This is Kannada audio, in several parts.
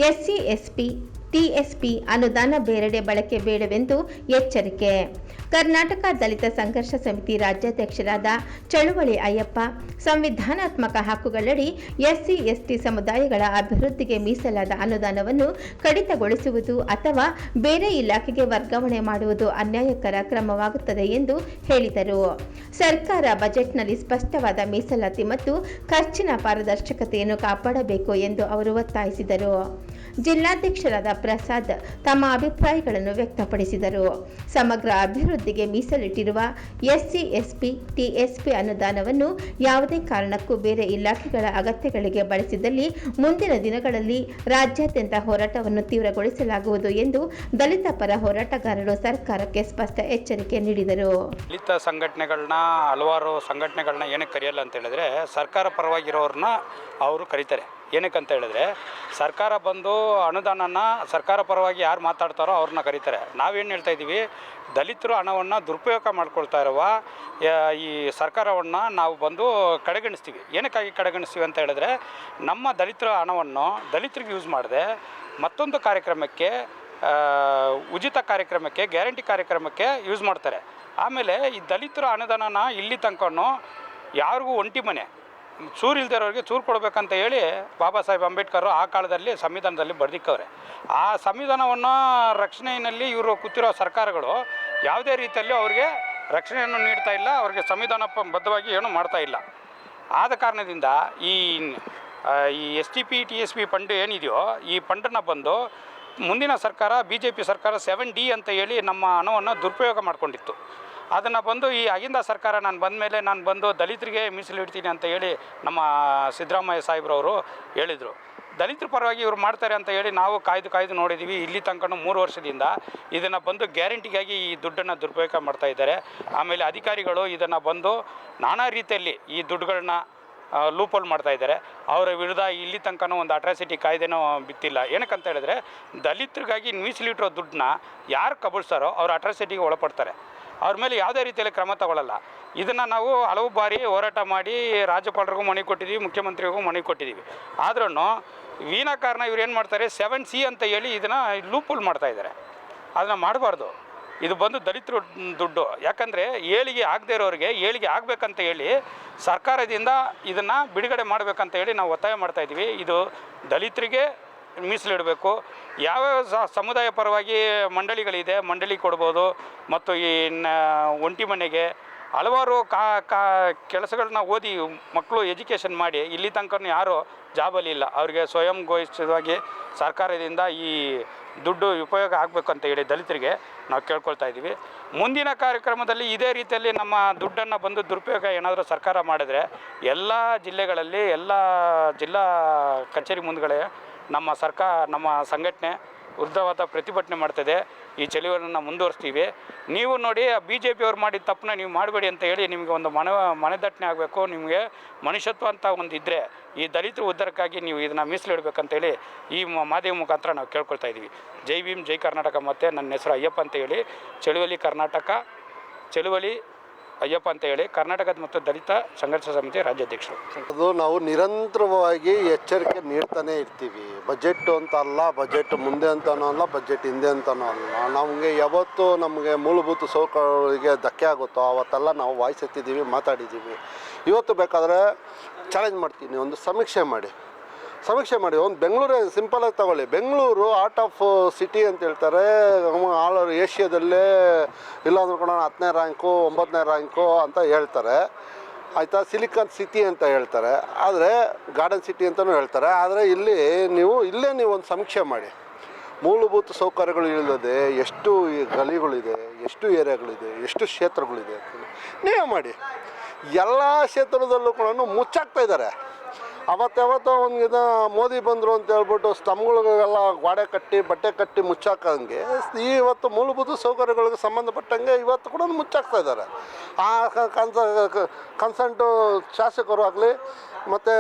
ಎಸ್ಸಿ ಎಸ್ಪಿ ಟಿಎಸ್ಪಿ ಅನುದಾನ ಬೇರೆಡೆ ಬಳಕೆ ಬೇಡವೆಂದು ಎಚ್ಚರಿಕೆ. ಕರ್ನಾಟಕ ದಲಿತ ಸಂಘರ್ಷ ಸಮಿತಿ ರಾಜ್ಯಾಧ್ಯಕ್ಷರಾದ ಚಳುವಳಿ ಅಯ್ಯಪ್ಪ, ಸಂವಿಧಾನಾತ್ಮಕ ಹಕ್ಕುಗಳಡಿ ಎಸ್ಸಿ ಎಸ್ಟಿ ಸಮುದಾಯಗಳ ಅಭಿವೃದ್ಧಿಗೆ ಮೀಸಲಾದ ಅನುದಾನವನ್ನು ಕಡಿತಗೊಳಿಸುವುದು ಅಥವಾ ಬೇರೆ ಇಲಾಖೆಗೆ ವರ್ಗಾವಣೆ ಮಾಡುವುದು ಅನ್ಯಾಯಕರ ಕ್ರಮವಾಗುತ್ತದೆ ಎಂದು ಹೇಳಿದರು. ಸರ್ಕಾರ ಬಜೆಟ್ನಲ್ಲಿ ಸ್ಪಷ್ಟವಾದ ಮೀಸಲಾತಿ ಮತ್ತು ಖರ್ಚಿನ ಪಾರದರ್ಶಕತೆಯನ್ನು ಕಾಪಾಡಬೇಕು ಎಂದು ಅವರು ಒತ್ತಾಯಿಸಿದರು. ಜಿಲ್ಲಾಧ್ಯಕ್ಷರಾದ ಪ್ರಸಾದ್ ತಮ್ಮ ಅಭಿಪ್ರಾಯಗಳನ್ನು ವ್ಯಕ್ತಪಡಿಸಿದರು. ಸಮಗ್ರ ಅಭಿವೃದ್ಧಿಗೆ ಮೀಸಲಿಟ್ಟಿರುವ ಎಸ್ಸಿ ಎಸ್ಪಿ ಟಿಎಸ್ಪಿ ಅನುದಾನವನ್ನು ಯಾವುದೇ ಕಾರಣಕ್ಕೂ ಬೇರೆ ಇಲಾಖೆಗಳ ಅಗತ್ಯಗಳಿಗೆ ಬಳಸಿದಲ್ಲಿ ಮುಂದಿನ ದಿನಗಳಲ್ಲಿ ರಾಜ್ಯಾದ್ಯಂತ ಹೋರಾಟವನ್ನು ತೀವ್ರಗೊಳಿಸಲಾಗುವುದು ಎಂದು ದಲಿತ ಪರ ಹೋರಾಟಗಾರರು ಸರ್ಕಾರಕ್ಕೆ ಸ್ಪಷ್ಟ ಎಚ್ಚರಿಕೆ ನೀಡಿದರು. ದಲಿತ ಸಂಘಟನೆಗಳನ್ನ ಹಲವಾರು ಸಂಘಟನೆಗಳನ್ನ ಏನಕ್ಕೆ ಕರೆಯಲ್ಲ ಅಂತ ಹೇಳಿದ್ರೆ, ಸರ್ಕಾರ ಪರವಾಗಿರೋರನ್ನ ಅವರು ಕರೀತಾರೆ. ಏನಕ್ಕಂತ ಹೇಳಿದ್ರೆ, ಸರ್ಕಾರ ಬಂದು ಅನುದಾನನ ಸರ್ಕಾರ ಪರವಾಗಿ ಯಾರು ಮಾತಾಡ್ತಾರೋ ಅವ್ರನ್ನ ಕರೀತಾರೆ. ನಾವೇನು ಹೇಳ್ತಾ ಇದ್ದೀವಿ, ದಲಿತರು ಹಣವನ್ನು ದುರುಪಯೋಗ ಮಾಡ್ಕೊಳ್ತಾ ಇರುವ ಈ ಸರ್ಕಾರವನ್ನು ನಾವು ಬಂದು ಕಡೆಗಣಿಸ್ತೀವಿ. ಏನಕ್ಕಾಗಿ ಕಡೆಗಣಿಸ್ತೀವಿ ಅಂತ ಹೇಳಿದ್ರೆ, ನಮ್ಮ ದಲಿತರ ಹಣವನ್ನು ದಲಿತರಿಗೆ ಯೂಸ್ ಮಾಡದೆ ಮತ್ತೊಂದು ಕಾರ್ಯಕ್ರಮಕ್ಕೆ, ಉಚಿತ ಕಾರ್ಯಕ್ರಮಕ್ಕೆ, ಗ್ಯಾರಂಟಿ ಕಾರ್ಯಕ್ರಮಕ್ಕೆ ಯೂಸ್ ಮಾಡ್ತಾರೆ. ಆಮೇಲೆ ಈ ದಲಿತರ ಅನುದಾನನ ಇಲ್ಲಿ ತನಕನೂ ಯಾರಿಗೂ ಒಂಟಿ ಮನೆ ಚೂರು ಇಲ್ದಿರೋರಿಗೆ ಚೂರು ಕೊಡಬೇಕಂತ ಹೇಳಿ ಬಾಬಾ ಸಾಹೇಬ್ ಅಂಬೇಡ್ಕರ್ ಆ ಕಾಲದಲ್ಲಿ ಸಂವಿಧಾನದಲ್ಲಿ ಬರೆದಿಕ್ಕವ್ರೆ. ಆ ಸಂವಿಧಾನವನ್ನು ರಕ್ಷಣೆಯಲ್ಲಿ ಇವರು ಕೂತಿರೋ ಸರ್ಕಾರಗಳು ಯಾವುದೇ ರೀತಿಯಲ್ಲಿ ಅವ್ರಿಗೆ ರಕ್ಷಣೆಯನ್ನು ನೀಡ್ತಾ ಇಲ್ಲ, ಅವ್ರಿಗೆ ಸಂವಿಧಾನಬದ್ಧವಾಗಿ ಏನೂ ಮಾಡ್ತಾ ಇಲ್ಲ. ಆದ ಕಾರಣದಿಂದ ಈ STP TSP ಫಂಡ್ ಏನಿದೆಯೋ, ಈ ಫಂಡನ್ನು ಬಂದು ಮುಂದಿನ ಸರ್ಕಾರ BJP ಸರ್ಕಾರ 7D ಅಂತ ಹೇಳಿ ನಮ್ಮ ಹಣವನ್ನು ದುರುಪಯೋಗ ಮಾಡಿಕೊಂಡಿತ್ತು. ಅದನ್ನು ಬಂದು ಈ ಆಗಿಂದ ಸರ್ಕಾರ ನಾನು ಬಂದ ಮೇಲೆ ನಾನು ಬಂದು ದಲಿತರಿಗೆ ಮೀಸಲಿಡ್ತೀನಿ ಅಂತ ಹೇಳಿ ನಮ್ಮ ಸಿದ್ದರಾಮಯ್ಯ ಸಾಹೇಬ್ರವರು ಹೇಳಿದರು. ದಲಿತರ ಪರವಾಗಿ ಇವರು ಮಾಡ್ತಾರೆ ಅಂತ ಹೇಳಿ ನಾವು ಕಾಯ್ದು ನೋಡಿದ್ದೀವಿ. ಇಲ್ಲಿ ತನಕ 3 ವರ್ಷದಿಂದ ಇದನ್ನು ಬಂದು ಗ್ಯಾರಂಟಿಗಾಗಿ ಈ ದುಡ್ಡನ್ನು ದುರುಪಯೋಗ ಮಾಡ್ತಾ ಇದ್ದಾರೆ. ಆಮೇಲೆ ಅಧಿಕಾರಿಗಳು ಇದನ್ನು ಬಂದು ನಾನಾ ರೀತಿಯಲ್ಲಿ ಈ ದುಡ್ಡುಗಳನ್ನ ಲೂಪೋಲ್ ಮಾಡ್ತಾ ಇದ್ದಾರೆ. ಅವರ ವಿರುದ್ಧ ಇಲ್ಲಿ ತನಕ ಒಂದು ಅಟ್ರಾಸಿಟಿ ಕಾಯ್ದೆನೂ ಬಿತ್ತಿಲ್ಲ. ಏನಕ್ಕಂತ ಹೇಳಿದ್ರೆ, ದಲಿತರಿಗಾಗಿ ಮೀಸಲಿಟ್ಟಿರೋ ದುಡ್ಡನ್ನ ಯಾರು ಕಬಳಿಸ್ತಾರೋ ಅವರು ಅಟ್ರಾಸಿಟಿಗೆ ಒಳಪಡ್ತಾರೆ. ಅವ್ರ ಮೇಲೆ ಯಾವುದೇ ರೀತಿಯಲ್ಲಿ ಕ್ರಮ ತಗೊಳ್ಳಲ್ಲ. ಇದನ್ನು ನಾವು ಹಲವು ಬಾರಿ ಹೋರಾಟ ಮಾಡಿ ರಾಜ್ಯಪಾಲರಿಗೂ ಮನವಿ ಕೊಟ್ಟಿದ್ದೀವಿ, ಮುಖ್ಯಮಂತ್ರಿಗೂ ಮನವಿ ಕೊಟ್ಟಿದ್ದೀವಿ. ಆದ್ರೂ ವಿನಾಕಾರಣ ಇವ್ರು ಏನು ಮಾಡ್ತಾರೆ, 7C ಅಂತ ಹೇಳಿ ಇದನ್ನು ಲೂಪೋಲ್ ಮಾಡ್ತಾ ಇದ್ದಾರೆ. ಅದನ್ನು ಮಾಡಬಾರ್ದು. ಇದು ಬಂದು ದಲಿತರು ದುಡ್ಡು. ಯಾಕಂದರೆ ಏಳಿಗೆ ಆಗದೇ ಇರೋರಿಗೆ ಏಳಿಗೆ ಆಗಬೇಕಂತ ಹೇಳಿ ಸರ್ಕಾರದಿಂದ ಇದನ್ನು ಬಿಡುಗಡೆ ಮಾಡಬೇಕಂತ ಹೇಳಿ ನಾವು ಒತ್ತಾಯ ಮಾಡ್ತಾಯಿದ್ದೀವಿ. ಇದು ದಲಿತರಿಗೆ ಮೀಸಲಿಡಬೇಕು. ಯಾವ್ಯಾವ ಸಮುದಾಯ ಪರವಾಗಿ ಮಂಡಳಿಗಳಿದೆ, ಮಂಡಳಿ ಕೊಡ್ಬೋದು. ಮತ್ತು ಈ ಒಂಟಿ ಮನೆಗೆ ಹಲವಾರು ಕೆಲಸಗಳನ್ನ ಓದಿ ಮಕ್ಕಳು ಎಜುಕೇಷನ್ ಮಾಡಿ ಇಲ್ಲಿ ತನಕ ಯಾರೂ ಜಾಬಲ್ಲಿ ಇಲ್ಲ. ಅವ್ರಿಗೆ ಸ್ವಯಂ ಘೋಷಿತವಾಗಿ ಸರ್ಕಾರದಿಂದ ಈ ದುಡ್ಡು ಉಪಯೋಗ ಆಗಬೇಕು ಅಂತ ಹೇಳಿ ದಲಿತರಿಗೆ ನಾವು ಕೇಳ್ಕೊಳ್ತಾ ಇದ್ದೀವಿ. ಮುಂದಿನ ಕಾರ್ಯಕ್ರಮದಲ್ಲಿ ಇದೇ ರೀತಿಯಲ್ಲಿ ನಮ್ಮ ದುಡ್ಡನ್ನು ಬಂದು ದುರುಪಯೋಗ ಏನಾದರೂ ಸರ್ಕಾರ ಮಾಡಿದ್ರೆ ಎಲ್ಲ ಜಿಲ್ಲೆಗಳಲ್ಲಿ, ಎಲ್ಲ ಜಿಲ್ಲಾ ಕಚೇರಿ ಮುಂದ್ಗಡೆ ನಮ್ಮ ಸಂಘಟನೆ ಉದ್ದವಾದ ಪ್ರತಿಭಟನೆ ಮಾಡ್ತದೆ. ಈ ಚಳುವಳಿಯನ್ನು ಮುಂದುವರಿಸ್ತೀವಿ. ನೀವು ನೋಡಿ, BJP ಅವ್ರು ಮಾಡಿದ ತಪ್ಪನ್ನ ನೀವು ಮಾಡಬೇಡಿ ಅಂತ ಹೇಳಿ ನಿಮಗೆ ಒಂದು ಮನದಟ್ಟಣೆ ಆಗಬೇಕು. ನಿಮಗೆ ಮನುಷ್ಯತ್ವ ಅಂತ ಒಂದು ಇದ್ದರೆ ಈ ದಲಿತರ ಉದ್ಧಾರಕ್ಕಾಗಿ ನೀವು ಇದನ್ನು ಮೀಸಲಿಡಬೇಕಂತೇಳಿ ಈ ಮಾಧ್ಯಮ ಮುಖಾಂತರ ನಾವು ಕೇಳ್ಕೊಳ್ತಾ ಇದ್ದೀವಿ. ಜೈ ಭೀಮ್, ಜೈ ಕರ್ನಾಟಕ. ಮತ್ತು ನನ್ನ ಹೆಸರು ಅಯ್ಯಪ್ಪ ಅಂತ ಹೇಳಿ, ಚಳುವಳಿ ಅಯ್ಯಪ್ಪ ಅಂತ ಹೇಳಿ, ಕರ್ನಾಟಕದ ಮತ್ತು ದಲಿತ ಸಂಘರ್ಷ ಸಮಿತಿ ರಾಜ್ಯಾಧ್ಯಕ್ಷರು. ಅದು ನಾವು ನಿರಂತರವಾಗಿ ಎಚ್ಚರಿಕೆ ನೀಡ್ತಾನೆ ಇರ್ತೀವಿ. ಬಜೆಟ್ ಅಂತ ಅಲ್ಲ, ಬಜೆಟ್ ಮುಂದೆ ಅಂತನೂ ಅಲ್ಲ, ಬಜೆಟ್ ಹಿಂದೆ ಅಂತನೂ ಅಲ್ಲ. ನಮಗೆ ಯಾವತ್ತು ನಮಗೆ ಮೂಲಭೂತ ಸೌಕರ್ಯಗಳಿಗೆ ಧಕ್ಕೆ ಆಗುತ್ತೋ ಅವತ್ತೆಲ್ಲ ನಾವು ವಾಯ್ಸ್ ಎತ್ತಿದ್ದೀವಿ, ಮಾತಾಡಿದ್ದೀವಿ. ಇವತ್ತು ಬೇಕಾದರೆ ಚಾಲೆಂಜ್ ಮಾಡ್ತೀನಿ, ಒಂದು ಸಮೀಕ್ಷೆ ಮಾಡಿ. ಒಂದು ಬೆಂಗಳೂರೇ ಸಿಂಪಲಾಗಿ ತಗೊಳ್ಳಿ. ಬೆಂಗಳೂರು ಆರ್ಟ್ ಆಫ್ ಸಿಟಿ ಅಂತ ಹೇಳ್ತಾರೆ. ಆಲ್ ಓವರ್ ಏಷ್ಯಾದಲ್ಲೇ ಇಲ್ಲ ಅಂದ್ರೂ ಕೂಡ 10ನೇ ರ್ಯಾಂಕು 9ನೇ ರ್ಯಾಂಕು ಅಂತ ಹೇಳ್ತಾರೆ. ಆಯಿತಾ, ಸಿಲಿಕಾನ್ ಸಿಟಿ ಅಂತ ಹೇಳ್ತಾರೆ, ಆದರೆ ಗಾರ್ಡನ್ ಸಿಟಿ ಅಂತಲೂ ಹೇಳ್ತಾರೆ. ಆದರೆ ಇಲ್ಲೇ ನೀವು ಒಂದು ಸಮೀಕ್ಷೆ ಮಾಡಿ. ಮೂಲಭೂತ ಸೌಕರ್ಯಗಳು ಇಲ್ಲದೆ ಎಷ್ಟು ಗಲಿಗಳಿದೆ, ಎಷ್ಟು ಏರಿಯಾಗಳಿದೆ, ಎಷ್ಟು ಕ್ಷೇತ್ರಗಳಿದೆ ಅಂತ ನೀವೇ ಮಾಡಿ. ಎಲ್ಲ ಕ್ಷೇತ್ರದಲ್ಲೂ ಕೂಡ ಮುಚ್ಚಾಕ್ತಾ ಇದ್ದಾರೆ. ಅವತ್ತು ಒಂದು ಮೋದಿ ಬಂದರು ಅಂತ ಹೇಳ್ಬಿಟ್ಟು ಸ್ತಂಭಗಳಿಗೆಲ್ಲ ಗೋಡೆ ಕಟ್ಟಿ ಬಟ್ಟೆ ಕಟ್ಟಿ ಮುಚ್ಚಾಕಂಗೆ ಇವತ್ತು ಮೂಲಭೂತ ಸೌಕರ್ಯಗಳಿಗೆ ಸಂಬಂಧಪಟ್ಟಂಗೆ ಇವತ್ತು ಕೂಡ ಮುಚ್ಚಾಕ್ತಾ ಇದ್ದಾರೆ. ಆ ಕನ್ಸಂಟು ಶಾಸಕರು ಆಗಲಿ ಮತ್ತು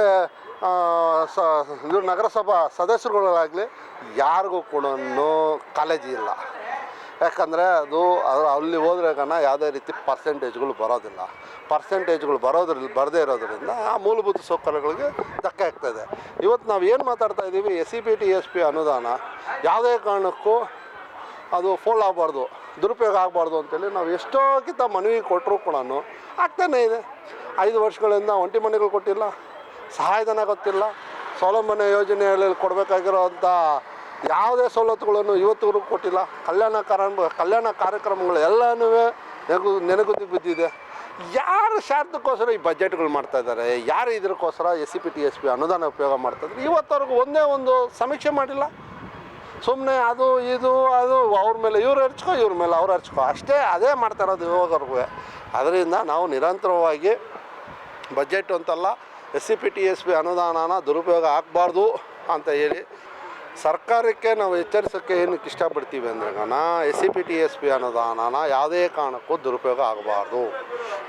ನಗರಸಭಾ ಸದಸ್ಯರುಗಳಾಗಲಿ ಯಾರಿಗೂ ಕೂಡ ಕಾಳಜಿ ಇಲ್ಲ. ಯಾಕಂದರೆ ಅದು ಅಲ್ಲಿ ಹೋದ್ರೆ ಯಾವುದೇ ರೀತಿ ಪರ್ಸೆಂಟೇಜ್ಗಳು ಬರೋದಿಲ್ಲ. ಪರ್ಸೆಂಟೇಜ್ಗಳು ಬರದೇ ಇರೋದ್ರಿಂದ ಆ ಮೂಲಭೂತ ಸೌಕರ್ಯಗಳಿಗೆ ಧಕ್ಕೆ ಆಗ್ತಾಯಿದೆ. ಇವತ್ತು ನಾವು ಏನು ಮಾತಾಡ್ತಾ ಇದ್ದೀವಿ, SCPT SP ಅನುದಾನ ಯಾವುದೇ ಕಾರಣಕ್ಕೂ ಅದು ಫೋಲ್ ಆಗಬಾರ್ದು, ದುರುಪಯೋಗ ಆಗಬಾರ್ದು ಅಂತೇಳಿ ನಾವು ಎಷ್ಟೋಕ್ಕಿಂತ ಮನವಿ ಕೊಟ್ಟರೂ ಕೂಡ ಆಗ್ತಾನೇ ಇದೆ. 5 ವರ್ಷಗಳಿಂದ ಒಂಟಿ ಮನೆಗಳು ಕೊಟ್ಟಿಲ್ಲ, ಸಹಾಯಧನ ಗೊತ್ತಿಲ್ಲ, ಸ್ವಾವಲಂಬನೆ ಯೋಜನೆಯಲ್ಲಿ ಕೊಡಬೇಕಾಗಿರೋಂಥ ಯಾವುದೇ ಸವಲತ್ತುಗಳನ್ನು ಇವತ್ತಿಗೂ ಕೊಟ್ಟಿಲ್ಲ. ಕಲ್ಯಾಣ ಕಾರ್ಯಕ್ರಮಗಳು ಎಲ್ಲನೂ ನೆನಗುದಿ ಬಿದ್ದಿದೆ. ಯಾರು ಸ್ವಾರ್ಥಕ್ಕೋಸ್ಕರ ಈ ಬಜೆಟ್ಗಳು ಮಾಡ್ತಾಯಿದ್ದಾರೆ, ಯಾರು ಇದಕ್ಕೋಸ್ಕರ SCPT SP ಅನುದಾನ ಉಪಯೋಗ ಮಾಡ್ತಾಯಿದ್ದಾರೆ, ಇವತ್ತವರೆಗೂ ಒಂದೇ ಒಂದು ಸಮೀಕ್ಷೆ ಮಾಡಿಲ್ಲ. ಸುಮ್ಮನೆ ಅದು ಅವ್ರ ಮೇಲೆ ಇವ್ರು ಹರ್ಚ್ಕೊ, ಇವ್ರ ಮೇಲೆ ಅವ್ರು ಹರ್ಚ್ಕೊ ಅಷ್ಟೇ, ಅದೇ ಮಾಡ್ತಾ ಇರೋದು ಇವಾಗವರೆಗೂ. ಅದರಿಂದ ನಾವು ನಿರಂತರವಾಗಿ ಬಜೆಟ್ ಅಂತಲ್ಲ, SCPT SP ಅನುದಾನನ ದುರುಪಯೋಗ ಆಗಬಾರ್ದು ಅಂತ ಹೇಳಿ ಸರ್ಕಾರಕ್ಕೆ ನಾವು ಎಚ್ಚರಿಸೋಕ್ಕೆ ಏನಕ್ಕೆ ಇಷ್ಟಪಡ್ತೀವಿ ಅಂದರೆ SCPT SP ಅನುದಾನನ ಯಾವುದೇ ಕಾರಣಕ್ಕೂ ದುರುಪಯೋಗ ಆಗಬಾರ್ದು.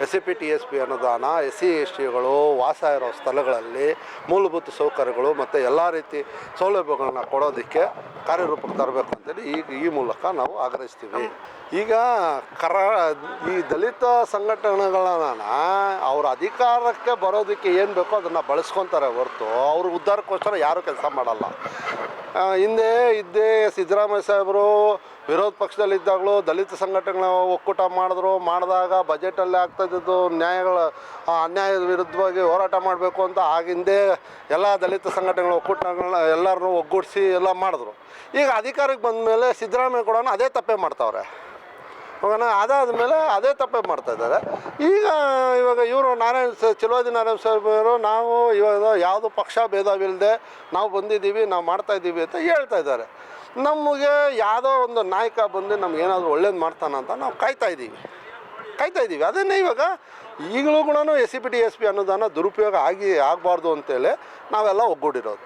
SCPT SP ಅನುದಾನ SC STಗಳು ವಾಸ ಇರೋ ಸ್ಥಳಗಳಲ್ಲಿ ಮೂಲಭೂತ ಸೌಕರ್ಯಗಳು ಮತ್ತು ಎಲ್ಲ ರೀತಿ ಸೌಲಭ್ಯಗಳನ್ನ ಕೊಡೋದಕ್ಕೆ ಕಾರ್ಯರೂಪಕ್ಕೆ ತರಬೇಕು ಅಂತೇಳಿ ಈ ಮೂಲಕ ನಾವು ಆಗ್ರಹಿಸ್ತೀವಿ. ಈಗ ಈ ದಲಿತ ಸಂಘಟನೆಗಳನ್ನ ಅವ್ರ ಅಧಿಕಾರಕ್ಕೆ ಬರೋದಕ್ಕೆ ಏನು ಬೇಕೋ ಅದನ್ನು ಬಳಸ್ಕೊತಾರೆ ಹೊರತು ಅವ್ರ ಉದ್ಧಾರಕ್ಕೋಸ್ಕರ ಯಾರೂ ಕೆಲಸ ಮಾಡಲ್ಲ. ಹಿಂದೆ ಇದ್ದೇ ಸಿದ್ದರಾಮಯ್ಯ ಸಾಹೇಬರು ವಿರೋಧ ಪಕ್ಷದಲ್ಲಿದ್ದಾಗಲೂ ದಲಿತ ಸಂಘಟನೆಗಳ ಒಕ್ಕೂಟ ಮಾಡಿದಾಗ ಬಜೆಟಲ್ಲಿ ಆಗ್ತಾಯಿದ್ದು ಅನ್ಯಾಯದ ವಿರುದ್ಧವಾಗಿ ಹೋರಾಟ ಮಾಡಬೇಕು ಅಂತ ಆಗಿಂದೇ ಎಲ್ಲ ದಲಿತ ಸಂಘಟನೆಗಳ ಒಕ್ಕೂಟಗಳನ್ನ ಎಲ್ಲರನ್ನೂ ಒಗ್ಗೂಡಿಸಿ ಎಲ್ಲ ಮಾಡಿದ್ರು. ಈಗ ಅಧಿಕಾರಕ್ಕೆ ಬಂದ ಮೇಲೆ ಸಿದ್ದರಾಮಯ್ಯ ಕೂಡ ಅದೇ ತಪ್ಪೇ ಮಾಡ್ತಾವ್ರೆ. ಅದಾದ ಮೇಲೆ ಅದೇ ತಪ್ಪೇ ಮಾಡ್ತಾಯಿದ್ದಾರೆ. ಇವಾಗ ಇವರು ಚಿಲುವಾದಿ ನಾರಾಯಣ ಸಾಹೇಬರು ನಾವು ಇವಾಗ ಯಾವುದು ಪಕ್ಷ ಭೇದವಿಲ್ಲದೆ ನಾವು ಬಂದಿದ್ದೀವಿ, ನಾವು ಮಾಡ್ತಾಯಿದ್ದೀವಿ ಅಂತ ಹೇಳ್ತಾ ಇದ್ದಾರೆ. ನಮಗೆ ಯಾವುದೋ ಒಂದು ನಾಯಕ ಬಂದು ನಮಗೇನಾದರೂ ಒಳ್ಳೇದು ಮಾಡ್ತಾನಂತ ನಾವು ಕಾಯ್ತಾ ಇದ್ದೀವಿ. ಅದನ್ನೇ ಇವಾಗ ಈಗಲೂ ಕೂಡ SCPT SP ಅನ್ನೋದನ್ನು ದುರುಪಯೋಗ ಆಗಬಾರ್ದು ಅಂತೇಳಿ ನಾವೆಲ್ಲ ಒಗ್ಗೂಡಿರೋದು.